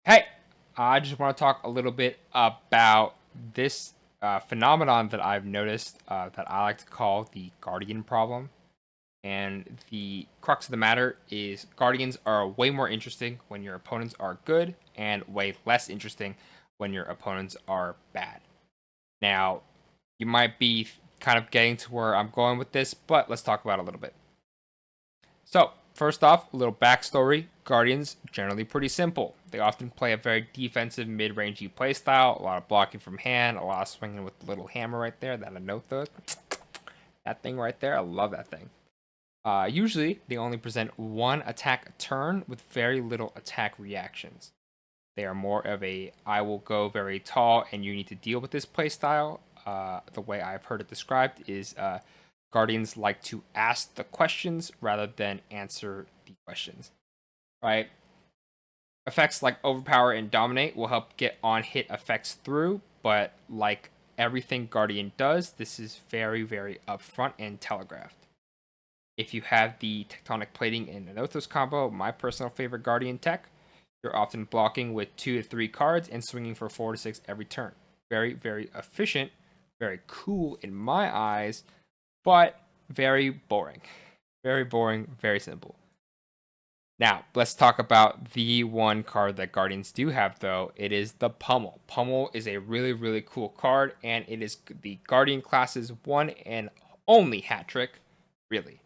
Hey, I just want to talk a little bit about this phenomenon that I've noticed that I like to call the guardian problem. And the crux of the matter is guardians are way more interesting when your opponents are good and way less interesting when your opponents are bad. Now, you might be kind of getting to where I'm going with this, but let's talk about it a little bit. So, first off, a little backstory. Guardians, generally pretty simple. They often play a very defensive mid-rangey playstyle, a lot of blocking from hand, a lot of swinging with the little hammer right there, that Anotho. That thing right there, I love that thing. Usually, they only present one attack a turn with very little attack reactions. They are more of a I will go very tall and you need to deal with this playstyle. The way I've heard it described is Guardians like to ask the questions rather than answer the questions, right? Effects like Overpower and Dominate will help get on hit effects through, but like everything Guardian does, this is very, very upfront and telegraphed. If you have the Tectonic Plating and Anothos combo, my personal favorite Guardian tech, you're often blocking with 2 to 3 cards and swinging for 4 to 6 every turn. Very, very efficient, very cool in my eyes, but very boring. Very boring, very simple. Now, let's talk about the one card that Guardians do have, though. It is the Pummel. Pummel is a really, really cool card, and it is the Guardian class's one and only hat trick, really.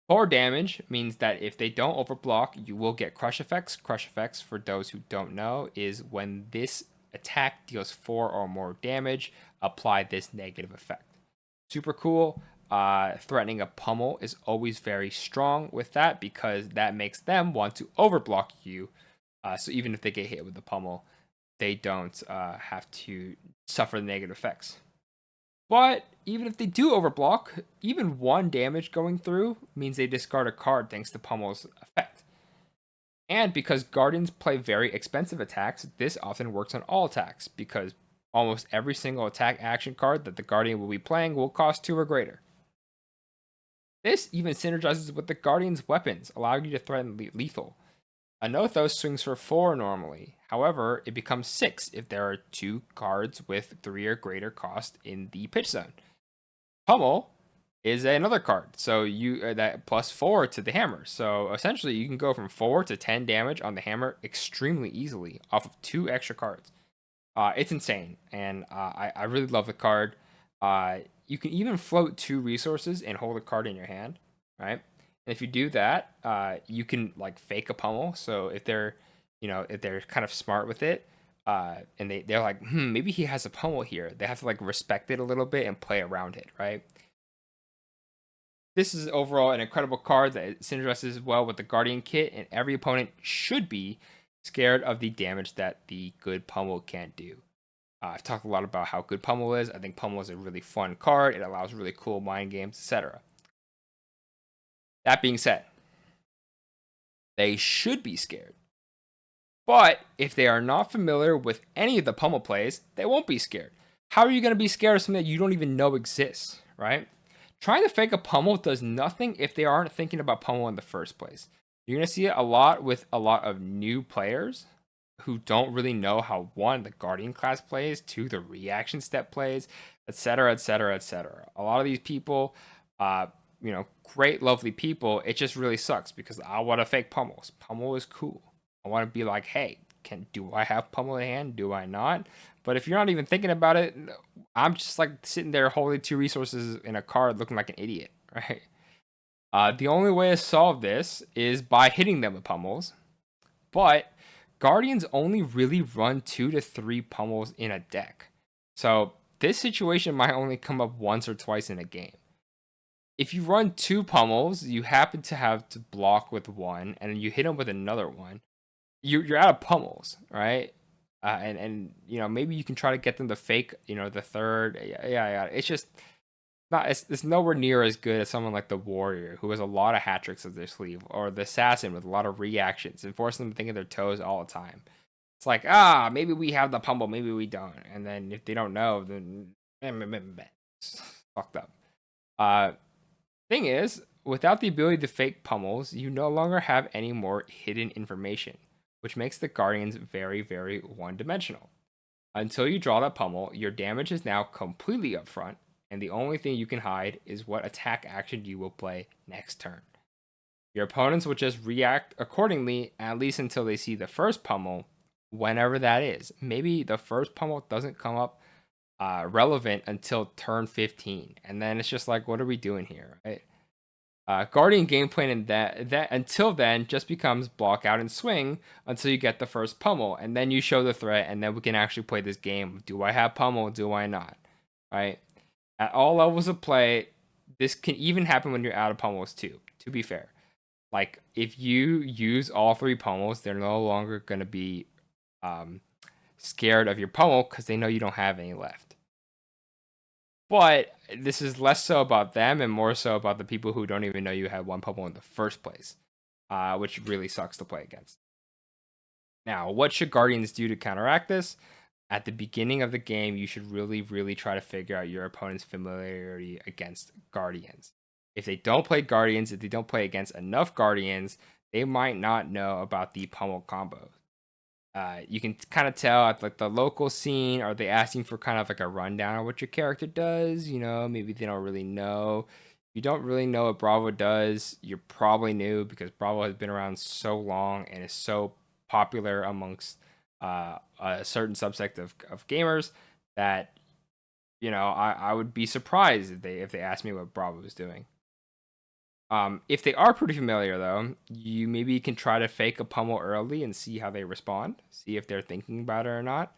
4 damage means that if they don't overblock, you will get crush effects. Crush effects, for those who don't know, is when this attack deals 4 or more damage, apply this negative effect. Super cool. Threatening a pummel is always very strong with that because that makes them want to overblock you. So even if they get hit with the pummel, they don't have to suffer the negative effects. But even if they do overblock, even 1 damage going through means they discard a card thanks to Pummel's effect. And because Guardians play very expensive attacks, this often works on all attacks because almost every single attack action card that the Guardian will be playing will cost 2 or greater. This even synergizes with the Guardian's weapons, allowing you to threaten lethal. Anothos swings for 4 normally. However, it becomes 6 if there are 2 cards with 3 or greater cost in the pitch zone. Pummel is another card, so you that plus 4 to the hammer. So essentially, you can go from 4 to 10 damage on the hammer extremely easily off of 2 extra cards. It's insane, and I really love the card. You can even float 2 resources and hold a card in your hand, right? And if you do that, you can like fake a pummel. So if they're, if they're kind of smart with it, and they're like, maybe he has a pummel here. They have to like respect it a little bit and play around it, right? This is overall an incredible card that synergizes well with the Guardian kit, and every opponent should be scared of the damage that the good pummel can't do. I've talked a lot about how good Pummel is. I think Pummel is a really fun card. It allows really cool mind games, etc. That being said, they should be scared. But if they are not familiar with any of the Pummel plays, they won't be scared. How are you going to be scared of something that you don't even know exists, right? Trying to fake a Pummel does nothing if they aren't thinking about Pummel in the first place. You're going to see it a lot with a lot of new players who don't really know how, one, the Guardian class plays, two, the reaction step plays, etc., etc., etc. A lot of these people, great, lovely people, it just really sucks because I want to fake pummels. Pummel is cool. I want to be like, hey, do I have pummel in hand? Do I not? But if you're not even thinking about it, I'm just like sitting there holding 2 resources in a card looking like an idiot, right? The only way to solve this is by hitting them with pummels. But Guardians only really run 2 to 3 pummels in a deck. So this situation might only come up once or twice in a game. If you run 2 pummels, you happen to have to block with one, and then you hit them with another one. You're out of pummels, right? And maybe you can try to get them to fake the third. Yeah. It's just it's nowhere near as good as someone like the Warrior, who has a lot of hat tricks up their sleeve, or the Assassin with a lot of reactions and forcing them to think of their toes all the time. It's like, maybe we have the pummel, maybe we don't. And then if they don't know, then it's fucked up. Thing is, without the ability to fake pummels, you no longer have any more hidden information. which makes the Guardians very, very one-dimensional. Until you draw that pummel, your damage is now completely upfront, and the only thing you can hide is what attack action you will play next turn. Your opponents will just react accordingly, at least until they see the first pummel, whenever that is. Maybe the first pummel doesn't come up relevant until turn 15, and then it's just like, what are we doing here, right? Guardian game plan in that until then just becomes block out and swing until you get the first pummel, and then you show the threat, and then we can actually play this game. Do I have pummel? Do I not? Right? At all levels of play, this can even happen when you're out of pummels too. To be fair, like if you use all 3 pummels, they're no longer gonna be scared of your pummel because they know you don't have any left. But this is less so about them and more so about the people who don't even know you had 1 pummel in the first place, which really sucks to play against. Now, what should Guardians do to counteract this? At the beginning of the game, you should really, really try to figure out your opponent's familiarity against Guardians. If they don't play Guardians, if they don't play against enough Guardians, they might not know about the pummel combo. You can kind of tell at like the local scene, are they asking for kind of like a rundown of what your character does? You know, maybe they don't really know. If you don't really know what Bravo does, you're probably new because Bravo has been around so long and is so popular amongst a certain subsect of gamers that, you know, I would be surprised if they asked me what Bravo was doing. If they are pretty familiar, though, you maybe can try to fake a pummel early and see how they respond. See if they're thinking about it or not.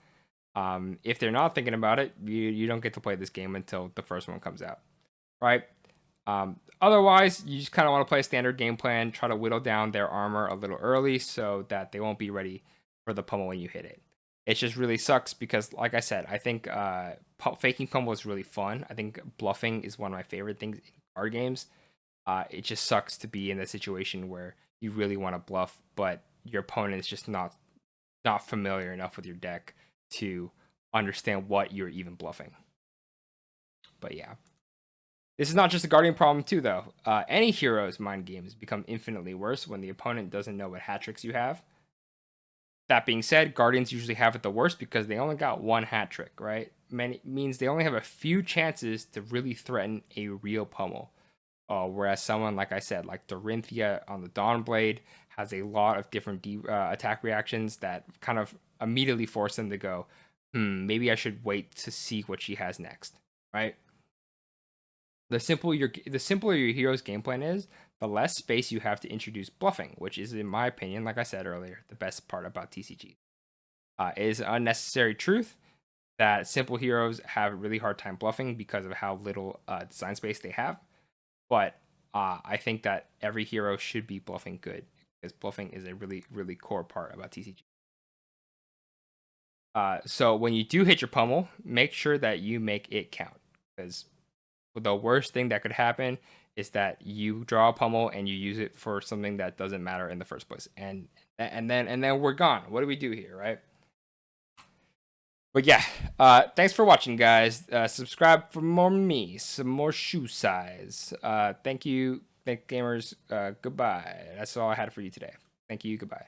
If they're not thinking about it, you don't get to play this game until the first one comes out, right? Otherwise, you just kind of want to play a standard game plan. Try to whittle down their armor a little early so that they won't be ready for the pummel when you hit it. It just really sucks because, like I said, I think faking pummel is really fun. I think bluffing is one of my favorite things in card games. It just sucks to be in a situation where you really want to bluff, but your opponent is just not familiar enough with your deck to understand what you're even bluffing. But yeah, this is not just a Guardian problem too, though. Any hero's mind games become infinitely worse when the opponent doesn't know what hat tricks you have. That being said, Guardians usually have it the worst because they only got 1 hat trick, right? Means they only have a few chances to really threaten a real pummel. Whereas someone, like I said, like Dorinthia on the Dawnblade has a lot of different attack reactions that kind of immediately force them to go, maybe I should wait to see what she has next, right? The simpler your hero's game plan is, the less space you have to introduce bluffing, which is, in my opinion, like I said earlier, the best part about TCG. It is an unnecessary truth that simple heroes have a really hard time bluffing because of how little design space they have. But I think that every hero should be bluffing good because bluffing is a really, really core part about TCG. So when you do hit your pummel, make sure that you make it count because the worst thing that could happen is that you draw a pummel and you use it for something that doesn't matter in the first place, and then we're gone. What do we do here, right? But yeah, thanks for watching, guys. Subscribe for more me, some more shoe size. Thank you, gamers. Goodbye. That's all I had for you today. Thank you. Goodbye.